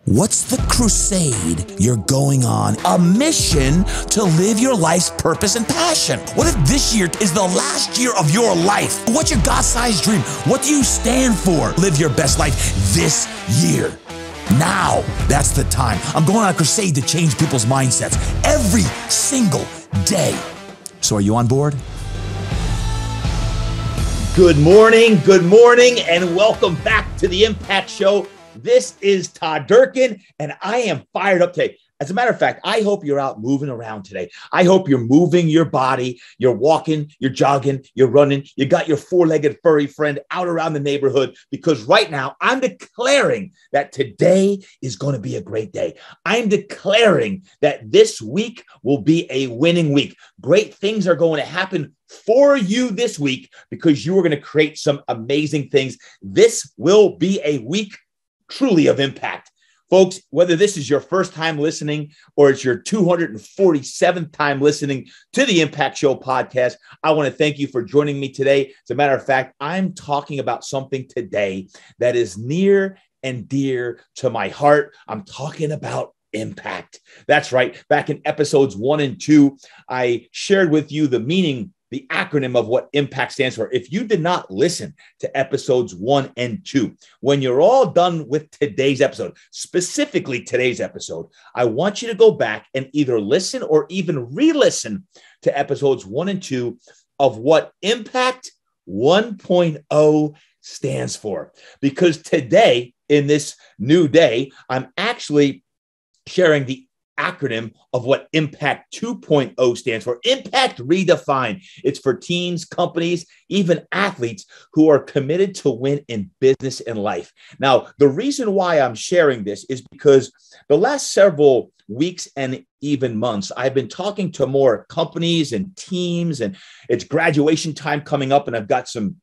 What's the crusade you're going on? A mission to live your life's purpose and passion. What if this year is the last year of your life? What's your God-sized dream? What do you stand for? Live your best life this year. Now, that's the time. I'm going on a crusade to change people's mindsets every single day. So are you on board? Good morning, and welcome back to the Impact Show. This is Todd Durkin, and I am fired up today. As a matter of fact, I hope you're out moving around today. I hope you're moving your body. You're walking, you're jogging, you're running. You got your four-legged furry friend out around the neighborhood, because right now I'm declaring that today is going to be a great day. I'm declaring that this week will be a winning week. Great things are going to happen for you this week because you are going to create some amazing things. This will be a week truly of impact. Folks, whether this is your first time listening or it's your 247th time listening to the Impact Show podcast, I want to thank you for joining me today. As a matter of fact, I'm talking about something today that is near and dear to my heart. I'm talking about impact. That's right. Back in episodes 1 and 2, I shared with you the meaning, the acronym of what IMPACT stands for. If you did not listen to episodes 1 and 2, when you're all done with today's episode, specifically today's episode, I want you to go back and either listen or even re-listen to episodes 1 and 2 of what IMPACT 1.0 stands for. Because today, in this new day, I'm actually sharing the acronym of what IMPACT 2.0 stands for. Impact Redefined. It's for teams, companies, even athletes who are committed to win in business and life. Now, the reason why I'm sharing this is because the last several weeks and even months, I've been talking to more companies and teams, and it's graduation time coming up, and I've got some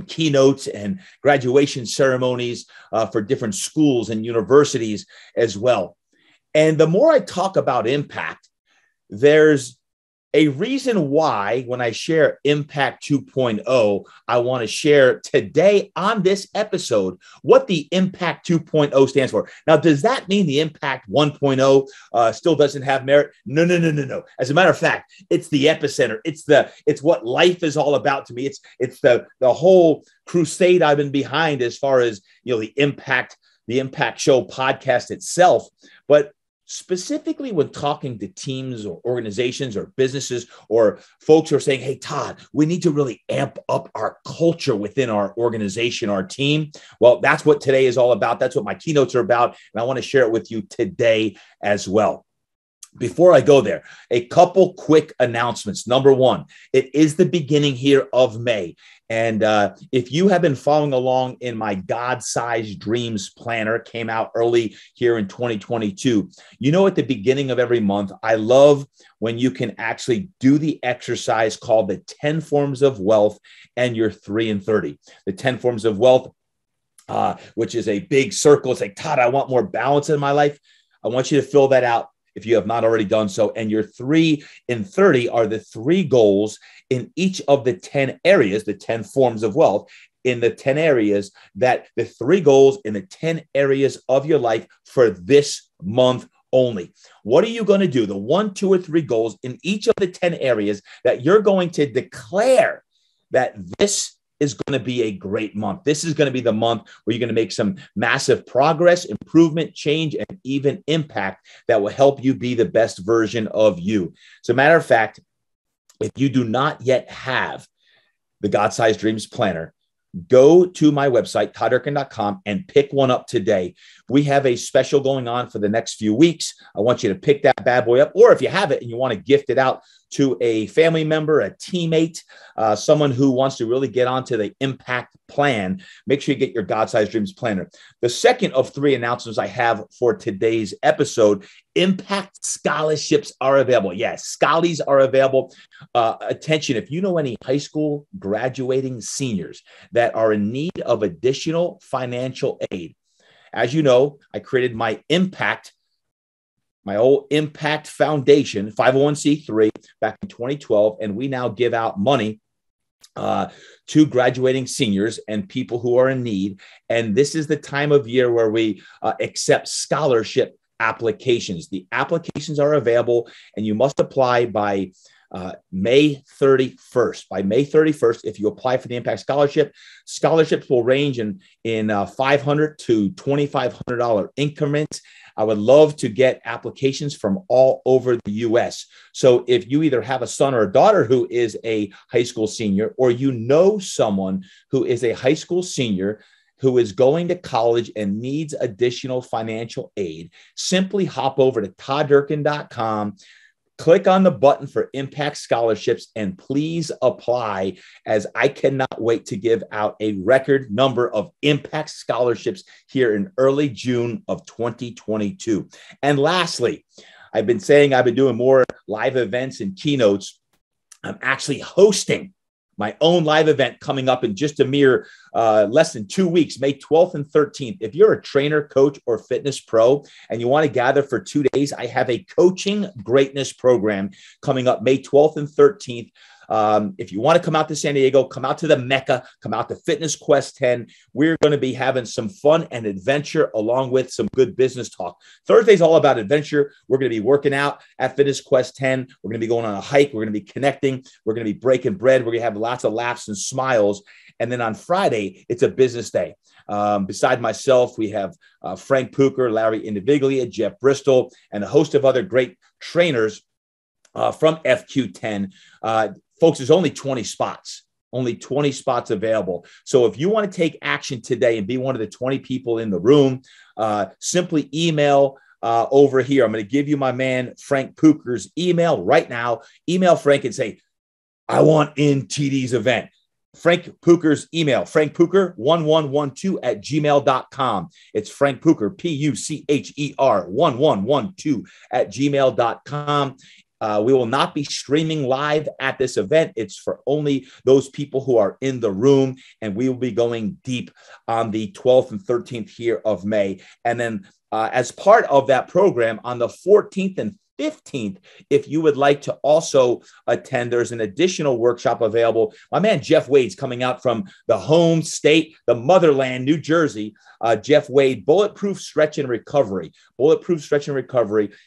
keynotes and graduation ceremonies for different schools and universities as well. And the more I talk about impact, there's a reason why when I share Impact 2.0, I want to share today on this episode what the Impact 2.0 stands for. Now, does that mean the Impact 1.0 still doesn't have merit? No. As a matter of fact, it's the epicenter. It's what life is all about to me. It's the whole crusade I've been behind as far as, the Impact Show podcast itself. But specifically when talking to teams or organizations or businesses or folks who are saying, hey, Todd, we need to really amp up our culture within our organization, our team. Well, that's what today is all about. That's what my keynotes are about. And I want to share it with you today as well. Before I go there, a couple quick announcements. Number one, it is the beginning here of May. And if you have been following along in my God-sized dreams planner, came out early here in 2022, at the beginning of every month, I love when you can actually do the exercise called the 10 forms of wealth and your 3 and 30. The 10 forms of wealth, which is a big circle. It's like, Todd, I want more balance in my life. I want you to fill that out if you have not already done so. And your 3 and 30 are the 3 goals in each of the 10 areas, the 10 forms of wealth, in the 10 areas that the 3 goals in the 10 areas of your life for this month only. What are you going to do? The 1, 2, or 3 goals in each of the 10 areas that you're going to declare that this is going to be a great month. This is going to be the month where you're going to make some massive progress, improvement, change, and even impact that will help you be the best version of you. As a matter of fact, if you do not yet have the God-Sized Dreams Planner, go to my website, toddurkin.com, and pick one up today. We have a special going on for the next few weeks. I want you to pick that bad boy up, or if you have it and you want to gift it out to a family member, a teammate, someone who wants to really get onto the impact plan, make sure you get your God-Sized Dreams Planner. The second of 3 announcements I have for today's episode, impact scholarships are available. Yes, scholarships are available. Attention, if you know any high school graduating seniors that are in need of additional financial aid, as you know, I created my old Impact Foundation, 501c3, back in 2012, and we now give out money uh, to graduating seniors and people who are in need. And this is the time of year where we accept scholarship applications. The applications are available, and you must apply by May 31st. By May 31st, if you apply for the Impact Scholarship, scholarships will range in $500 to $2,500 increments. I would love to get applications from all over the U.S. So if you either have a son or a daughter who is a high school senior, or you know someone who is a high school senior who is going to college and needs additional financial aid, simply hop over to todddurkin.com. Click on the button for Impact Scholarships and please apply, as I cannot wait to give out a record number of Impact Scholarships here in early June of 2022. And lastly, I've been saying I've been doing more live events and keynotes. I'm actually hosting my own live event coming up in just a mere less than 2 weeks, May 12th and 13th. If you're a trainer, coach, or fitness pro, and you want to gather for 2 days, I have a coaching greatness program coming up May 12th and 13th. If you want to come out to San Diego, come out to the Mecca, come out to Fitness Quest 10. We're going to be having some fun and adventure along with some good business talk. Thursday's all about adventure. We're going to be working out at Fitness Quest 10. We're going to be going on a hike. We're going to be connecting. We're going to be breaking bread. We're going to have lots of laughs and smiles. And then on Friday, it's a business day. Beside myself, we have Frank Puker, Larry Individua, Jeff Bristol, and a host of other great trainers from FQ10. Folks, there's only 20 spots, available. So if you want to take action today and be one of the 20 people in the room, simply email over here. I'm going to give you my man, Frank Puker's email right now. Email Frank and say, I want in TD's event. Frank Puker's email, frankpuker1112@gmail.com. It's Frank Puker, Pucher, 1112@gmail.com. We will not be streaming live at this event. It's for only those people who are in the room, and we will be going deep on the 12th and 13th here of May. And then as part of that program on the 14th and 15th, if you would like to also attend, there's an additional workshop available. My man Jeff Wade's coming out from the home state, the motherland, New Jersey. Jeff Wade, Bulletproof Stretch and Recovery.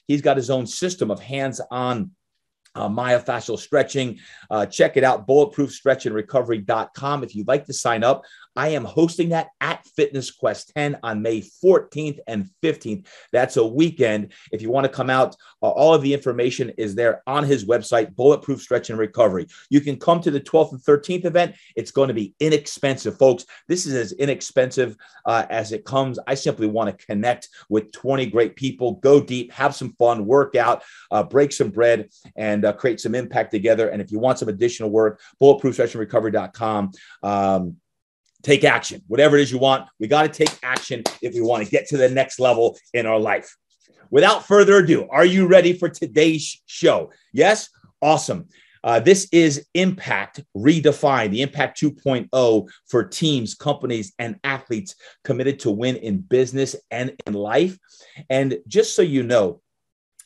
He's got his own system of hands-on myofascial stretching. Check it out, bulletproofstretchandrecovery.com. If you'd like to sign up, I am hosting that at Fitness Quest 10 on May 14th and 15th. That's a weekend. If you want to come out, all of the information is there on his website, Bulletproof Stretch and Recovery. You can come to the 12th and 13th event. It's going to be inexpensive, folks. This is as inexpensive as it comes. I simply want to connect with 20 great people, go deep, have some fun, work out, break some bread, and create some impact together. And if you want some additional work, bulletproofstretchandrecovery.com. Take action, whatever it is you want. We got to take action if we want to get to the next level in our life. Without further ado, are you ready for today's show? Yes? Awesome. This is Impact Redefined, the Impact 2.0 for teams, companies, and athletes committed to win in business and in life. And just so you know,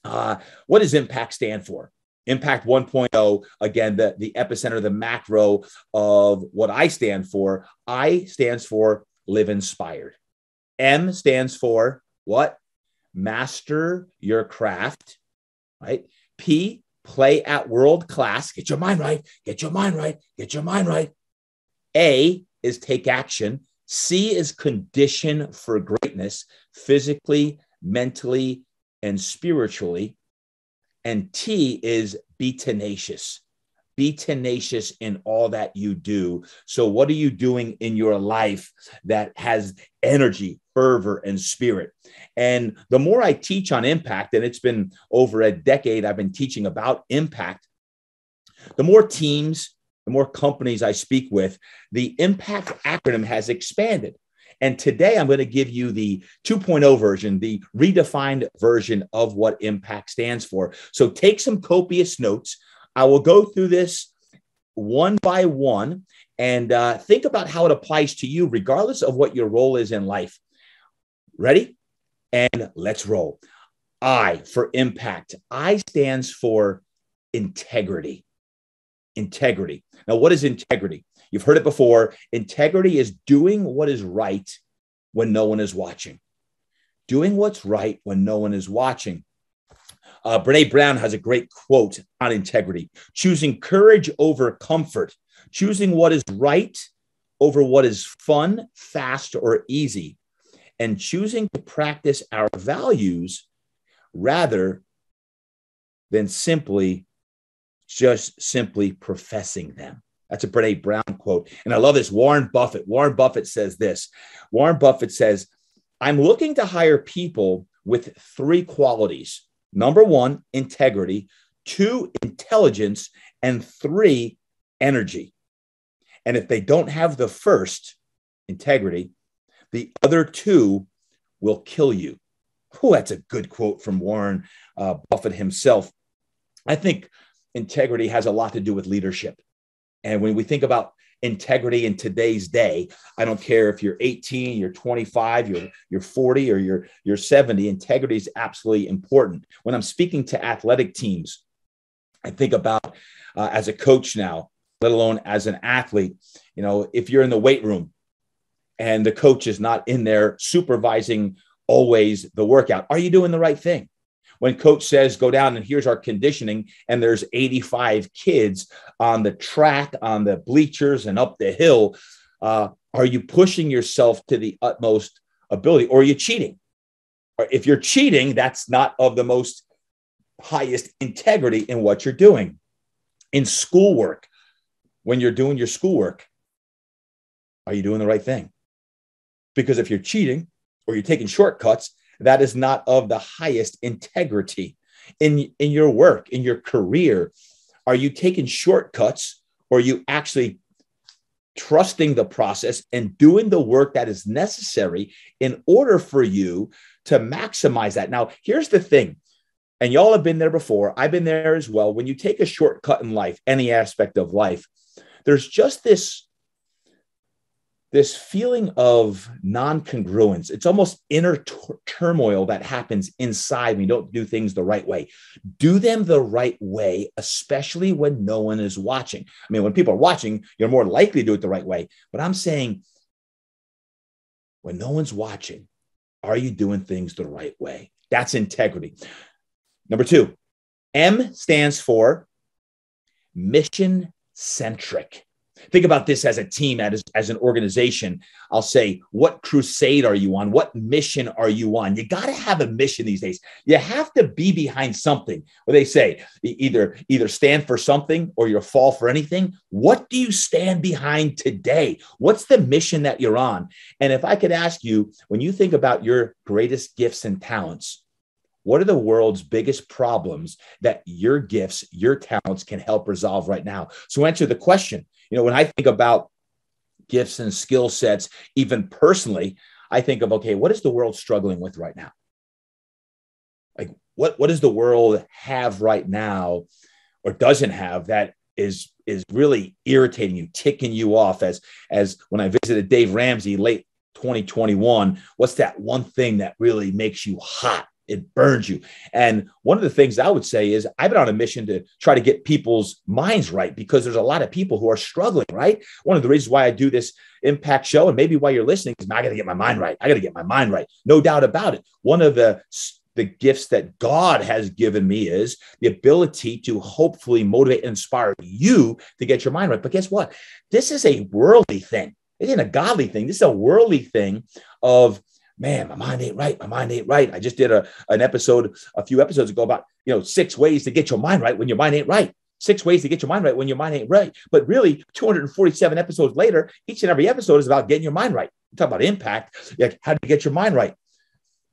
what does Impact stand for? Impact 1.0, again, the epicenter, the macro of what I stand for. I stands for live inspired. M stands for what? Master your craft, right? P, play at world class. Get your mind right. Get your mind right. Get your mind right. A is take action. C is condition for greatness, physically, mentally, and spiritually. And T is be tenacious. Be tenacious in all that you do. So what are you doing in your life that has energy, fervor, and spirit? And the more I teach on impact, and it's been over a decade I've been teaching about impact, the more teams, the more companies I speak with, the impact acronym has expanded. And today I'm going to give you the 2.0 version, the redefined version of what impact stands for. So take some copious notes. I will go through this one by one and think about how it applies to you, regardless of what your role is in life. Ready? And let's roll. I for impact. I stands for integrity. Integrity. Now, what is integrity? You've heard it before. Integrity is doing what is right when no one is watching. Doing what's right when no one is watching. Brene Brown has a great quote on integrity: choosing courage over comfort, choosing what is right over what is fun, fast, or easy, and choosing to practice our values rather than simply professing them. That's a Brene Brown quote. And I love this. Warren Buffett says this. Warren Buffett says, I'm looking to hire people with 3 qualities. Number 1, integrity. 2, intelligence. And 3, energy. And if they don't have the first, integrity, the other 2 will kill you. Oh, that's a good quote from Warren Buffett himself. I think integrity has a lot to do with leadership. And when we think about integrity in today's day, I don't care if you're 18, you're 25, you're 40, or you're 70, integrity is absolutely important. When I'm speaking to athletic teams, I think about as a coach now, let alone as an athlete, if you're in the weight room and the coach is not in there supervising always the workout, are you doing the right thing? When coach says, go down and here's our conditioning, and there's 85 kids on the track, on the bleachers and up the hill, are you pushing yourself to the utmost ability, or are you cheating? Or if you're cheating, that's not of the most highest integrity in what you're doing. In schoolwork, when you're doing your schoolwork, are you doing the right thing? Because if you're cheating or you're taking shortcuts, that is not of the highest integrity. In your work, in your career, are you taking shortcuts, or are you actually trusting the process and doing the work that is necessary in order for you to maximize that? Now, here's the thing, and y'all have been there before. I've been there as well. When you take a shortcut in life, any aspect of life, there's just this feeling of non-congruence. It's almost inner turmoil that happens inside when you don't do things the right way. Do them the right way, especially when no one is watching. I mean, when people are watching, you're more likely to do it the right way. But I'm saying, when no one's watching, are you doing things the right way? That's integrity. Number 2, M stands for mission-centric. Think about this as a team, as an organization. I'll say, what crusade are you on? What mission are you on? You got to have a mission these days. You have to be behind something. What they say, either stand for something or you'll fall for anything. What do you stand behind today? What's the mission that you're on? And if I could ask you, when you think about your greatest gifts and talents, what are the world's biggest problems that your gifts, your talents can help resolve right now? So answer the question. When I think about gifts and skill sets, even personally, I think of, okay, what is the world struggling with right now? Like, what does the world have right now or doesn't have that is really irritating you, ticking you off? As when I visited Dave Ramsey late 2021, what's that one thing that really makes you hot? It burns you. And one of the things I would say is I've been on a mission to try to get people's minds right, because there's a lot of people who are struggling, right? One of the reasons why I do this Impact show, and maybe why you're listening, is I got to get my mind right. I got to get my mind right. No doubt about it. One of the gifts that God has given me is the ability to hopefully motivate and inspire you to get your mind right. But guess what? This is a worldly thing. It isn't a godly thing. This is a worldly thing of, man, my mind ain't right. My mind ain't right. I just did an episode a few episodes ago about, 6 ways to get your mind right when your mind ain't right. 6 ways to get your mind right when your mind ain't right. But really, 247 episodes later, each and every episode is about getting your mind right. We talk about impact. Like, how do you get your mind right?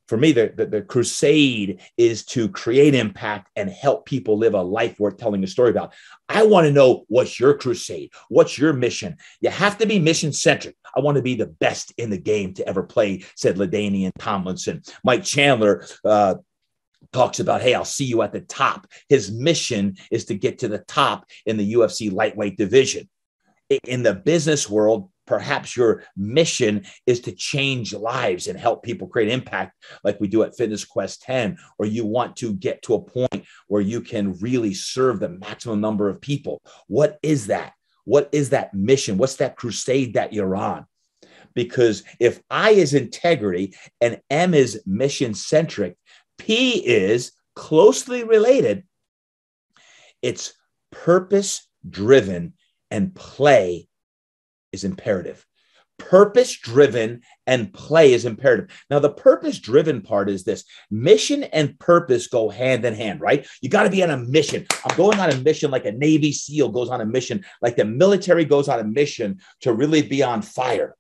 For me, the crusade is to create impact and help people live a life worth telling a story about. I want to know, what's your crusade? What's your mission? You have to be mission-centric. I want to be the best in the game to ever play, said LaDainian Tomlinson. Mike Chandler talks about, hey, I'll see you at the top. His mission is to get to the top in the UFC lightweight division. In the business world, perhaps your mission is to change lives and help people create impact like we do at Fitness Quest 10, or you want to get to a point where you can really serve the maximum number of people. What is that? what is that mission? What's that crusade that you're on? Because if I is integrity and M is mission-centric, P is closely related. It's purpose-driven and play is imperative. Purpose-driven and play is imperative. Now, the purpose-driven part is this. Mission and purpose go hand in hand, right? You got to be on a mission. I'm going on a mission like a Navy SEAL goes on a mission, like the military goes on a mission to really be on fire.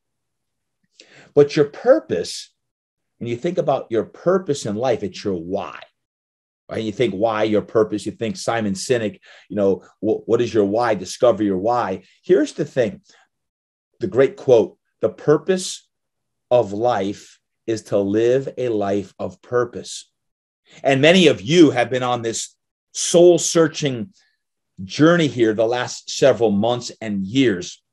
But your purpose, when you think about your purpose in life, it's your why. Right? You think why, your purpose, you think Simon Sinek, what is your why? Discover your why. Here's the thing, the great quote, the purpose of life is to live a life of purpose. And many of you have been on this soul searching journey here the last several months and years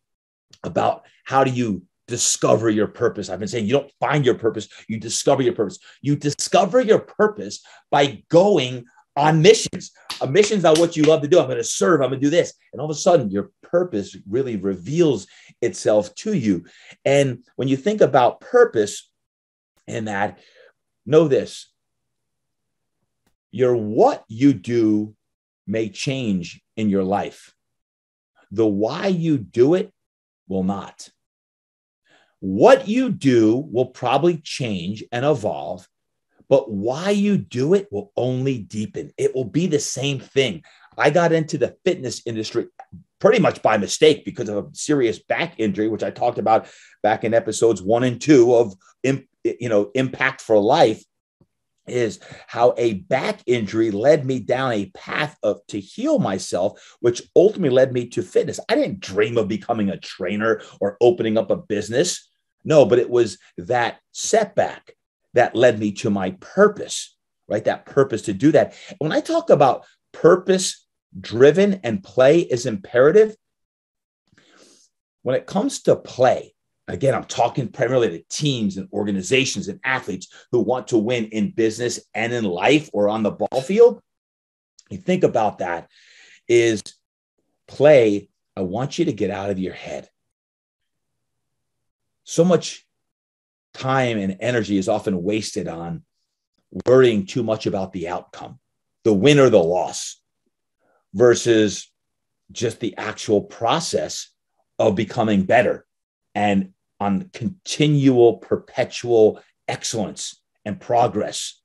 about how do you discover your purpose. I've been saying you don't find your purpose, you discover your purpose. You discover your purpose by going on missions. Missions are what you love to do. I'm going to serve, I'm going to do this. And all of a sudden, your purpose really reveals itself to you. And when you think about purpose in that, know this, your what you do may change in your life. The why you do it will not. What you do will probably change and evolve, but why you do it will only deepen. It will be the same thing. I got into the fitness industry pretty much by mistake because of a serious back injury, which I talked about back in episodes 1 and 2 of Impact for Life, is how a back injury led me down a path to heal myself, which ultimately led me to fitness. I didn't dream of becoming a trainer or opening up a business. No, but it was that setback that led me to my purpose, right? That purpose to do that. When I talk about purpose driven and play is imperative, when it comes to play, again, I'm talking primarily to teams and organizations and athletes who want to win in business and in life or on the ball field. You think about that is play. I want you to get out of your head. So much time and energy is often wasted on worrying too much about the outcome, the win or the loss, versus just the actual process of becoming better and on continual, perpetual excellence and progress.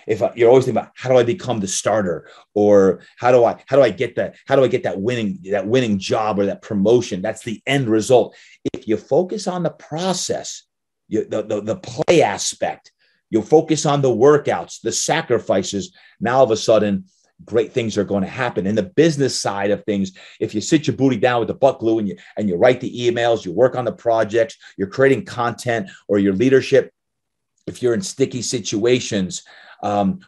If you're always thinking about how do I become the starter, or how do I get that winning job or that promotion? That's the end result. If you focus on the process, the play aspect, you'll focus on the workouts, the sacrifices. Now all of a sudden, great things are going to happen. In the business side of things, if you sit your booty down with the butt glue and you write the emails, you work on the projects, you're creating content, or your leadership, if you're in sticky situations,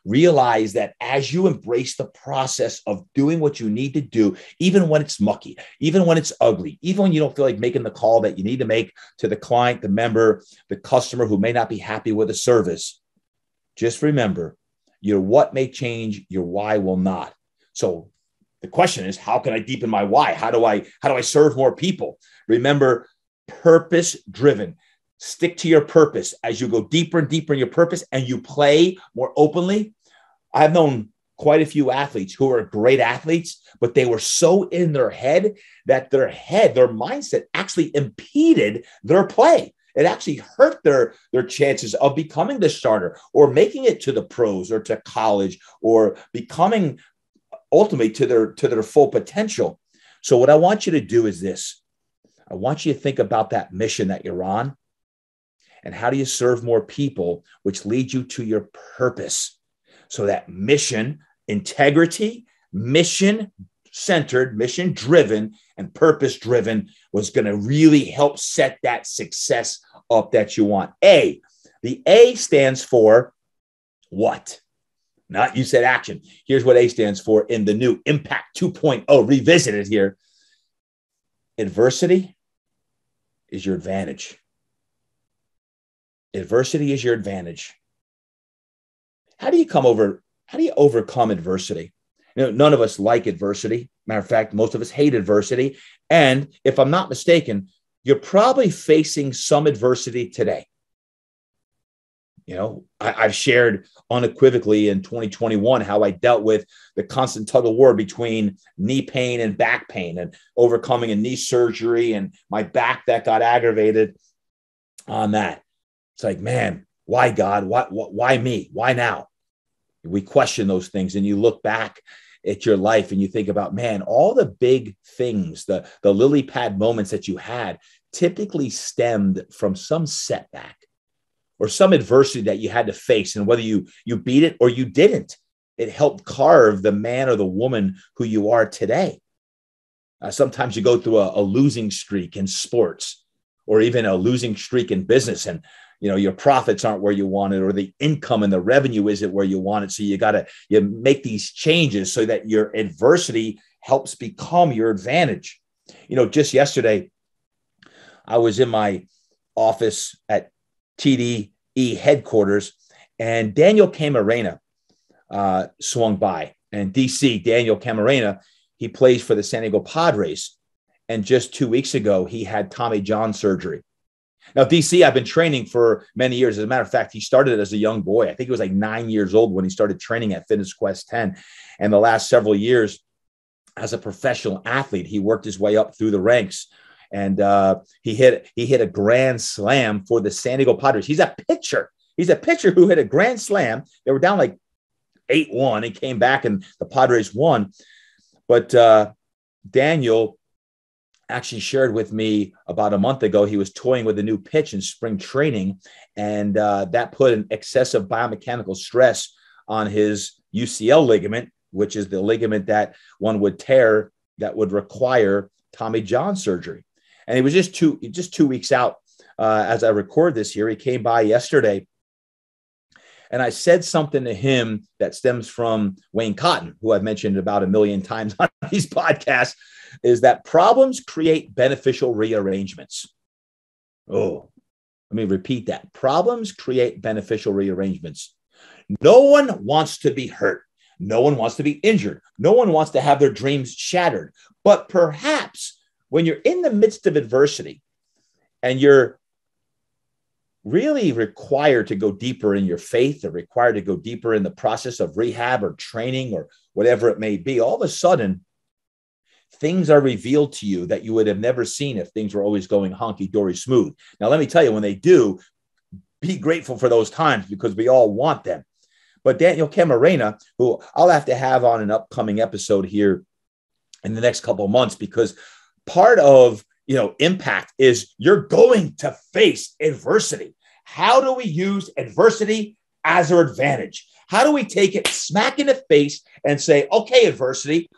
realize that as you embrace the process of doing what you need to do, even when it's mucky, even when it's ugly, even when you don't feel like making the call that you need to make to the client, the member, the customer who may not be happy with a service, just remember, your what may change, your why will not. So the question is, how can I deepen my why? How do I serve more people? Remember, purpose driven. Stick to your purpose as you go deeper and deeper in your purpose and you play more openly. I've known quite a few athletes who are great athletes, but they were so in their head that their mindset actually impeded their play. It actually hurt their chances of becoming the starter or making it to the pros or to college or becoming ultimately to their full potential. So what I want you to do is this. I want you to think about that mission that you're on. And how do you serve more people, which leads you to your purpose? So that mission, integrity, mission-centered, mission-driven, and purpose-driven was going to really help set that success up that you want. A, the A stands for what? Not you said action. Here's what A stands for in the new I.M.P.A.C.T 2.0 revisited here. Adversity is your advantage. Adversity is your advantage. How do you overcome adversity? None of us like adversity. Matter of fact, most of us hate adversity. And if I'm not mistaken, you're probably facing some adversity today. I've shared unequivocally in 2021 how I dealt with the constant tug of war between knee pain and back pain, and overcoming a knee surgery and my back that got aggravated on that. It's like, man, why God? Why me? Why now? We question those things, and you look back at your life and you think about, man, all the big things, the lily pad moments that you had typically stemmed from some setback or some adversity that you had to face. And whether you beat it or you didn't, it helped carve the man or the woman who you are today. Sometimes you go through a losing streak in sports, or even a losing streak in business, and your profits aren't where you want it, or the income and the revenue isn't where you want it. So you make these changes so that your adversity helps become your advantage. Just yesterday, I was in my office at TDE headquarters, and Daniel Camarena swung by. And DC, Daniel Camarena, he plays for the San Diego Padres. And just 2 weeks ago, he had Tommy John surgery. Now, DC, I've been training for many years. As a matter of fact, he started as a young boy. I think he was like 9 years old when he started training at Fitness Quest 10. And the last several years, as a professional athlete, he worked his way up through the ranks. And he hit a grand slam for the San Diego Padres. He's a pitcher. He's a pitcher who hit a grand slam. They were down like 8-1 and came back, and the Padres won. But Daniel actually shared with me about a month ago, he was toying with a new pitch in spring training, and that put an excessive biomechanical stress on his UCL ligament, which is the ligament that one would tear that would require Tommy John surgery. And he was just 2 weeks out as I record this here. He came by yesterday, and I said something to him that stems from Wayne Cotton, who I've mentioned about 1 million times on these podcasts, is that problems create beneficial rearrangements. Oh, let me repeat that. Problems create beneficial rearrangements. No one wants to be hurt. No one wants to be injured. No one wants to have their dreams shattered. But perhaps when you're in the midst of adversity and you're really required to go deeper in your faith, or required to go deeper in the process of rehab or training or whatever it may be, all of a sudden, things are revealed to you that you would have never seen if things were always going honky-dory smooth. Now, let me tell you, when they do, be grateful for those times, because we all want them. But Daniel Camarena, who I'll have to have on an upcoming episode here in the next couple of months, because part of impact is you're going to face adversity. How do we use adversity as our advantage? How do we take it smack in the face and say, okay, adversity,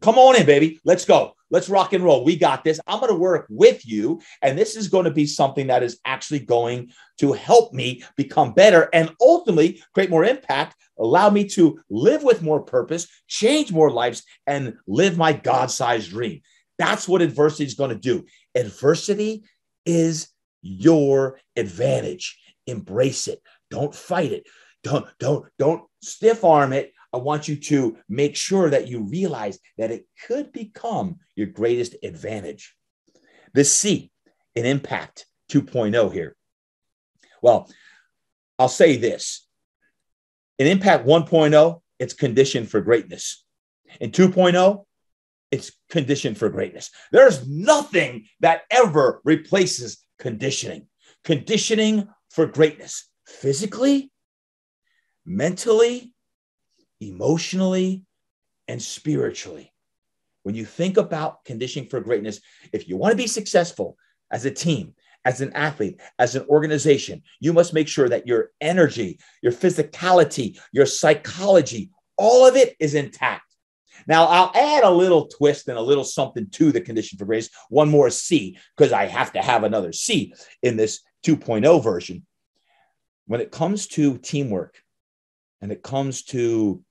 come on in, baby. Let's go. Let's rock and roll. We got this. I'm going to work with you. And this is going to be something that is actually going to help me become better and ultimately create more impact, allow me to live with more purpose, change more lives, and live my God-sized dream. That's what adversity is going to do. Adversity is your advantage. Embrace it. Don't fight it. Don't stiff arm it. I want you to make sure that you realize that it could become your greatest advantage. The C in Impact 2.0 here. Well, I'll say this. In Impact 1.0, it's conditioned for greatness. In 2.0, it's conditioned for greatness. There's nothing that ever replaces conditioning. Conditioning for greatness, physically, mentally, emotionally, and spiritually. When you think about conditioning for greatness, if you want to be successful as a team, as an athlete, as an organization, you must make sure that your energy, your physicality, your psychology, all of it is intact. Now, I'll add a little twist and a little something to the condition for greatness. One more C, because I have to have another C in this 2.0 version. When it comes to teamwork and it comes to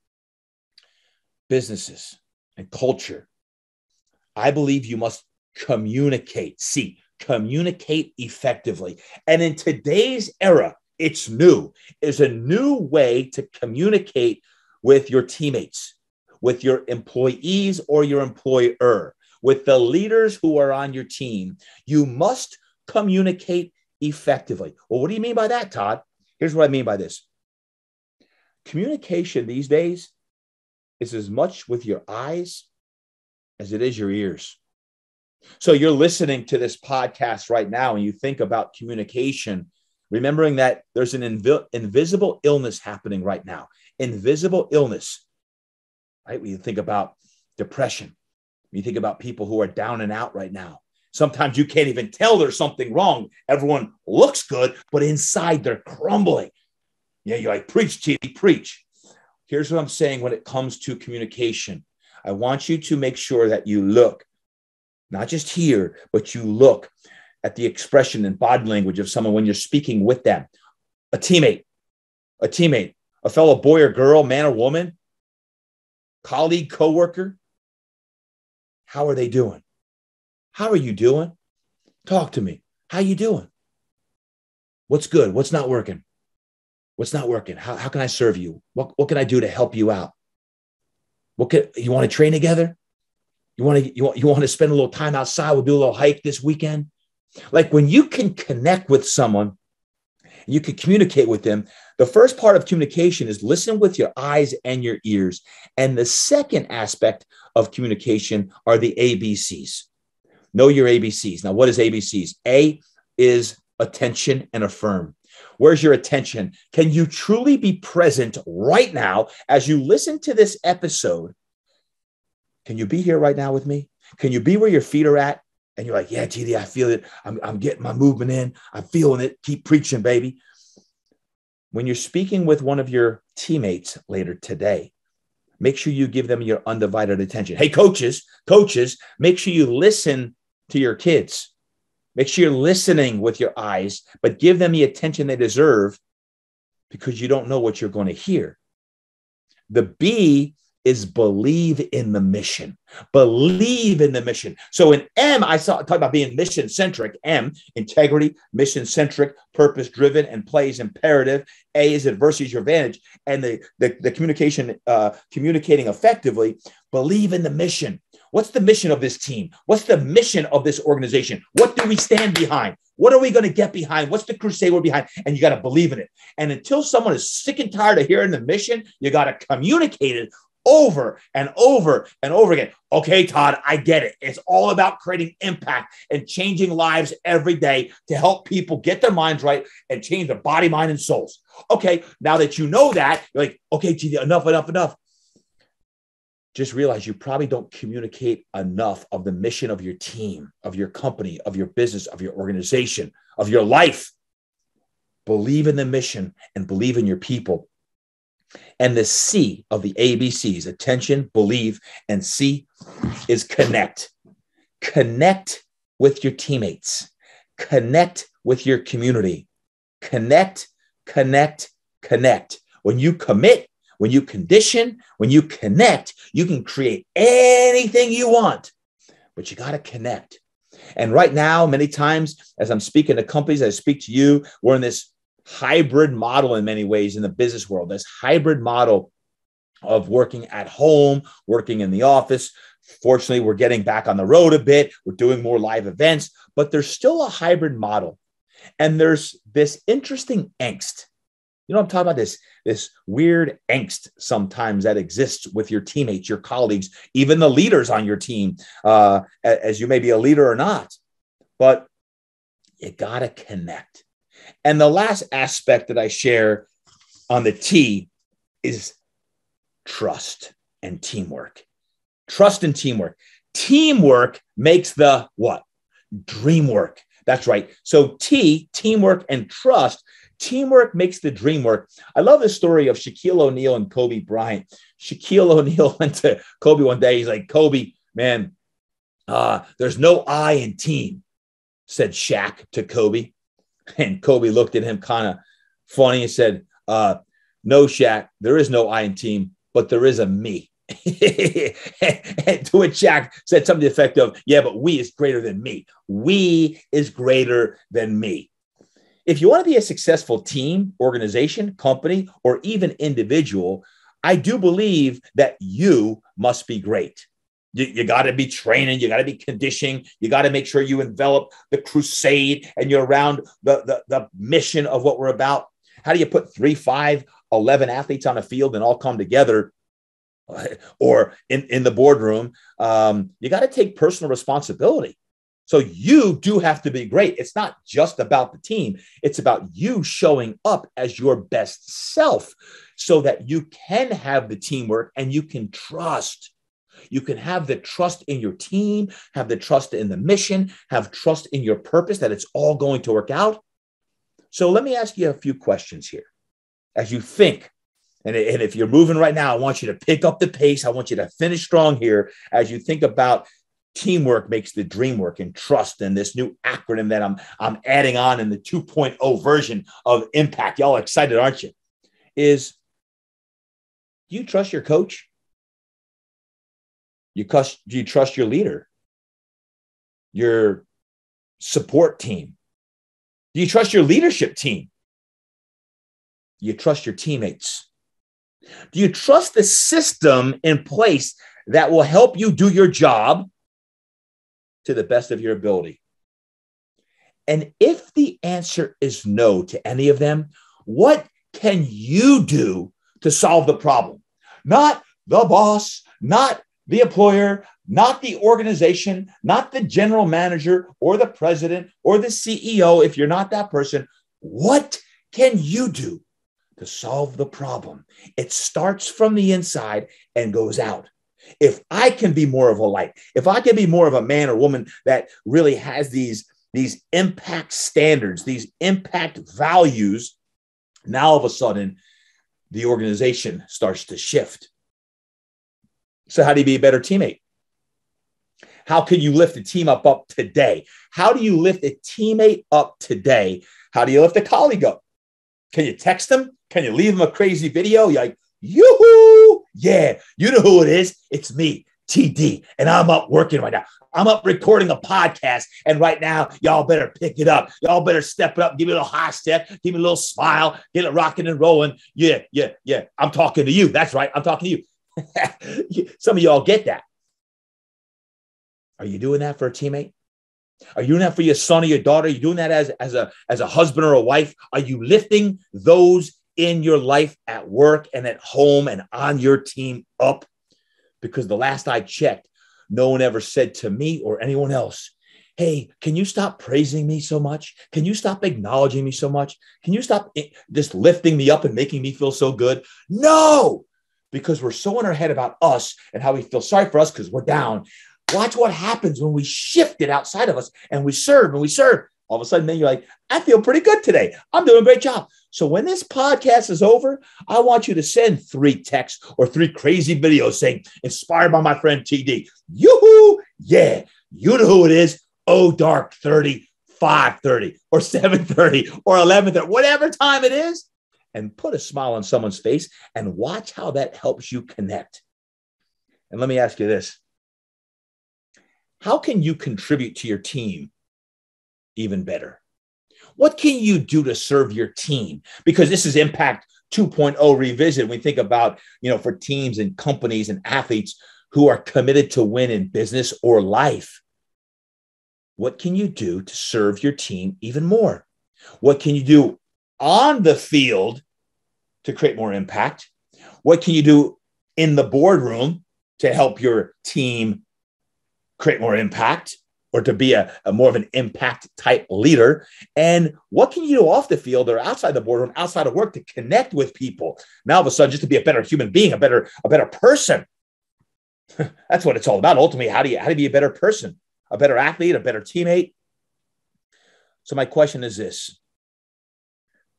businesses and culture, I believe you must communicate. C, communicate effectively. And in today's era, it's new. It's a new way to communicate with your teammates, with your employees or your employer, with the leaders who are on your team, you must communicate effectively. Well, what do you mean by that, Todd? Here's what I mean by this. Communication these days is as much with your eyes as it is your ears. So you're listening to this podcast right now and you think about communication, remembering that there's an invisible illness happening right now. Invisible illness, right? When you think about depression, when you think about people who are down and out right now, sometimes you can't even tell there's something wrong. Everyone looks good, but inside they're crumbling. Yeah, you're like, preach, TD, preach. Here's what I'm saying when it comes to communication. I want you to make sure that you look, not just hear, but you look at the expression and body language of someone when you're speaking with them. A teammate, a fellow boy or girl, man or woman, colleague, coworker. How are they doing? How are you doing? Talk to me. How you doing? What's good? What's not working? What's not working? How can I serve you? What can I do to help you out? You want to train together? You want to spend a little time outside? We'll do a little hike this weekend. Like when you can connect with someone, you can communicate with them. The first part of communication is listen with your eyes and your ears. And the second aspect of communication are the ABCs. Know your ABCs. Now, what is ABCs? A is attention and affirm. Where's your attention? Can you truly be present right now as you listen to this episode? Can you be here right now with me? Can you be where your feet are at? And you're like, yeah, TD, I feel it. I'm getting my movement in. I'm feeling it. Keep preaching, baby. When you're speaking with one of your teammates later today, make sure you give them your undivided attention. Hey, coaches, make sure you listen to your kids. Make sure you're listening with your eyes, but give them the attention they deserve because you don't know what you're going to hear. The B is believe in the mission. Believe in the mission. So in M, I talk about being mission-centric. M, integrity, mission-centric, purpose-driven, and play is imperative. A is adversity is your advantage. And the communication, communicating effectively, believe in the mission. What's the mission of this team? What's the mission of this organization? What do we stand behind? What are we going to get behind? What's the crusade we're behind? And you got to believe in it. And until someone is sick and tired of hearing the mission, you got to communicate it over and over and over again. Okay, Todd, I get it. It's all about creating impact and changing lives every day to help people get their minds right and change their body, mind, and souls. Okay, now that you know that, you're like, okay, enough. Just realize you probably don't communicate enough of the mission of your team, of your company, of your business, of your organization, of your life. Believe in the mission and believe in your people. And the C of the ABCs, attention, believe, and C is connect. Connect with your teammates. Connect with your community. Connect. When you commit, when you condition, when you connect, you can create anything you want, but you got to connect. And right now, many times, as I'm speaking to companies, I speak to you, we're in this hybrid model in many ways in the business world, this hybrid model of working at home, working in the office. Fortunately, we're getting back on the road a bit. We're doing more live events, but there's still a hybrid model. And there's this interesting angst. You know what I'm talking about? This weird angst sometimes that exists with your teammates, your colleagues, even the leaders on your team, as you may be a leader or not. But you got to connect. And the last aspect that I share on the T is trust and teamwork. Trust and teamwork. Teamwork makes the what? Dream work. That's right. So T, teamwork and trust. Teamwork makes the dream work. I love the story of Shaquille O'Neal and Kobe Bryant. Shaquille O'Neal went to Kobe one day. He's like, Kobe, man, there's no I in team, said Shaq to Kobe. And Kobe looked at him kind of funny and said, no, Shaq, there is no I in team, but there is a me. And to which Shaq said something to the effect of, yeah, but we is greater than me. We is greater than me. If you want to be a successful team, organization, company, or even individual, I do believe that you must be great. You got to be training. You got to be conditioning. You got to make sure you envelop the crusade and you're around the mission of what we're about. How do you put 3, 5, 11 athletes on a field and all come together? Or in the boardroom, you got to take personal responsibility. So you do have to be great. It's not just about the team. It's about you showing up as your best self so that you can have the teamwork and you can trust. You can have the trust in your team, have the trust in the mission, have trust in your purpose that it's all going to work out. So let me ask you a few questions here as you think. And if you're moving right now, I want you to pick up the pace. I want you to finish strong here as you think about teamwork makes the dream work, and trust, and this new acronym that I'm adding on in the 2.0 version of impact. Y'all excited, aren't you? Do you trust your coach? Do you trust your leader? Your support team? Do you trust your leadership team? Do you trust your teammates? Do you trust the system in place that will help you do your job to the best of your ability? And if the answer is no to any of them, what can you do to solve the problem? Not the boss, not the employer, not the organization, not the general manager or the president or the CEO. If you're not that person, what can you do to solve the problem? It starts from the inside and goes out. If I can be more of a light, if I can be more of a man or woman that really has these impact standards, these impact values, now all of a sudden, the organization starts to shift. So how do you be a better teammate? How can you lift a team up today? How do you lift a teammate up today? How do you lift a colleague up? Can you text them? Can you leave them a crazy video? You're like, yoo-hoo! Yeah, you know who it is. It's me, TD, and I'm up working right now. I'm up recording a podcast, and right now, y'all better pick it up. Y'all better step it up. Give me a little high step. Give me a little smile. Get it rocking and rolling. Yeah. I'm talking to you. That's right. I'm talking to you. Some of y'all get that. Are you doing that for a teammate? Are you doing that for your son or your daughter? Are you doing that as a husband or a wife? Are you lifting those in your life at work and at home and on your team up? Because the last I checked, no one ever said to me or anyone else, hey, can you stop praising me so much? Can you stop acknowledging me so much? Can you stop just lifting me up and making me feel so good? No, because we're so in our head about us and how we feel sorry for us because we're down. Watch what happens when we shift it outside of us and we serve and we serve. All of a sudden, then you're like, I feel pretty good today. I'm doing a great job. So when this podcast is over, I want you to send 3 texts or 3 crazy videos saying, inspired by my friend TD. Yoo-hoo! Yeah, you know who it is. Oh, dark 30, 5:30, or 7:30, or 11:30, whatever time it is. And put a smile on someone's face and watch how that helps you connect. And let me ask you this. How can you contribute to your team even better? What can you do to serve your team? Because this is Impact 2.0 revisit. We think about, for teams and companies and athletes who are committed to win in business or life. What can you do to serve your team even more? What can you do on the field to create more impact? What can you do in the boardroom to help your team create more impact, or to be a more of an impact type leader? And what can you do off the field or outside the boardroom, outside of work, to connect with people? Now, all of a sudden, just to be a better human being, a better person. That's what it's all about. Ultimately, how do you be a better person, a better athlete, a better teammate? So my question is this.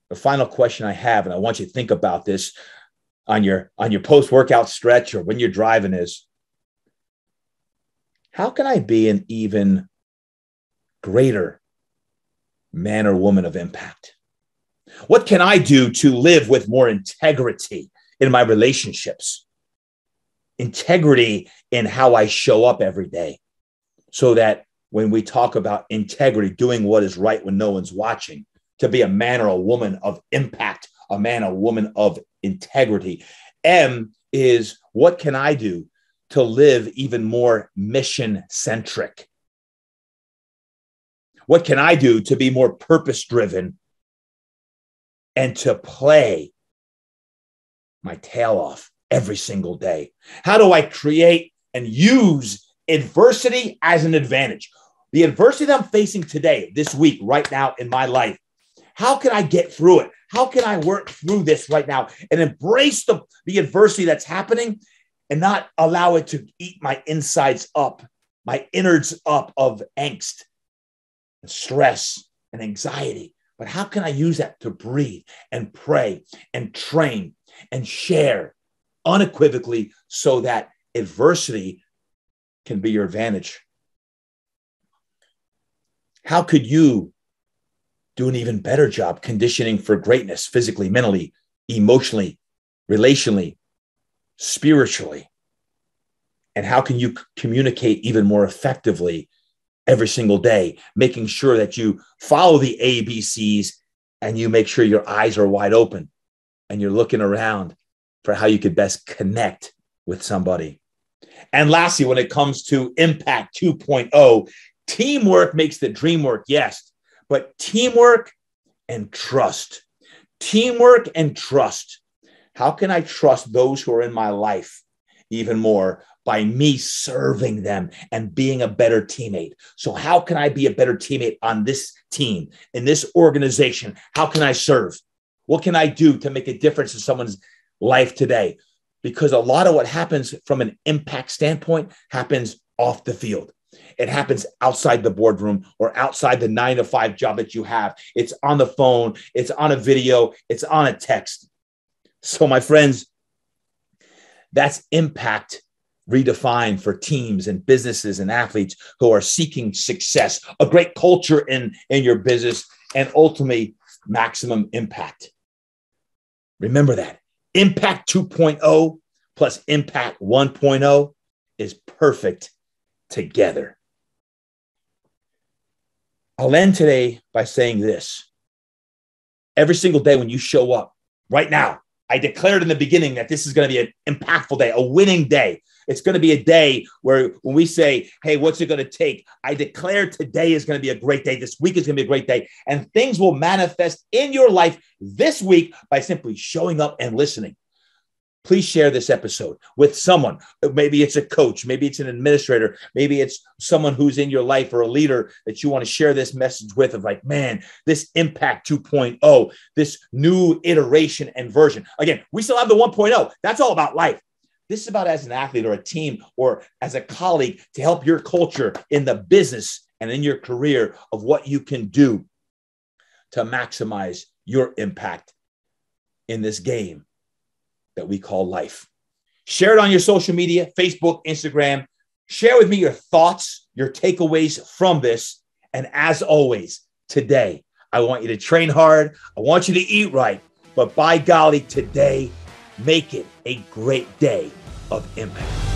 The final question I have, and I want you to think about this on your post-workout stretch or when you're driving, is, how can I be an even greater man or woman of impact? What can I do to live with more integrity in my relationships? Integrity in how I show up every day, so that when we talk about integrity, doing what is right when no one's watching, to be a man or a woman of impact, a man or woman of integrity. M is what can I do to live even more mission-centric? What can I do to be more purpose-driven and to play my tail off every single day? How do I create and use adversity as an advantage? The adversity that I'm facing today, this week, right now in my life, how can I get through it? How can I work through this right now and embrace the adversity that's happening and not allow it to eat my insides up, my innards up of angst and stress and anxiety? But how can I use that to breathe and pray and train and share unequivocally so that adversity can be your advantage? How could you do an even better job conditioning for greatness physically, mentally, emotionally, relationally, spiritually? And how can you communicate even more effectively every single day, making sure that you follow the ABCs and you make sure your eyes are wide open and you're looking around for how you could best connect with somebody? And lastly, when it comes to Impact 2.0, teamwork makes the dream work, yes, but teamwork and trust. Teamwork and trust. How can I trust those who are in my life even more? By me serving them and being a better teammate. So how can I be a better teammate on this team, in this organization? How can I serve? What can I do to make a difference in someone's life today? Because a lot of what happens from an impact standpoint happens off the field. It happens outside the boardroom or outside the 9-to-5 job that you have. It's on the phone. It's on a video. It's on a text. So my friends, that's impact redefined for teams and businesses and athletes who are seeking success, a great culture in your business, and ultimately maximum impact. Remember that. Impact 2.0 plus Impact 1.0 is perfect together. I'll end today by saying this. Every single day when you show up, right now, I declared in the beginning that this is going to be an impactful day, a winning day. It's going to be a day where when we say, hey, what's it going to take? I declare today is going to be a great day. This week is going to be a great day. And things will manifest in your life this week by simply showing up and listening. Please share this episode with someone. Maybe it's a coach. Maybe it's an administrator. Maybe it's someone who's in your life or a leader that you want to share this message with of like, man, this Impact 2.0, this new iteration and version. Again, we still have the 1.0. That's all about life. This is about as an athlete or a team or as a colleague to help your culture in the business and in your career of what you can do to maximize your impact in this game that we call life. Share it on your social media, Facebook, Instagram. Share with me your thoughts, your takeaways from this. And as always, today, I want you to train hard. I want you to eat right. But by golly, today, make it a great day of impact.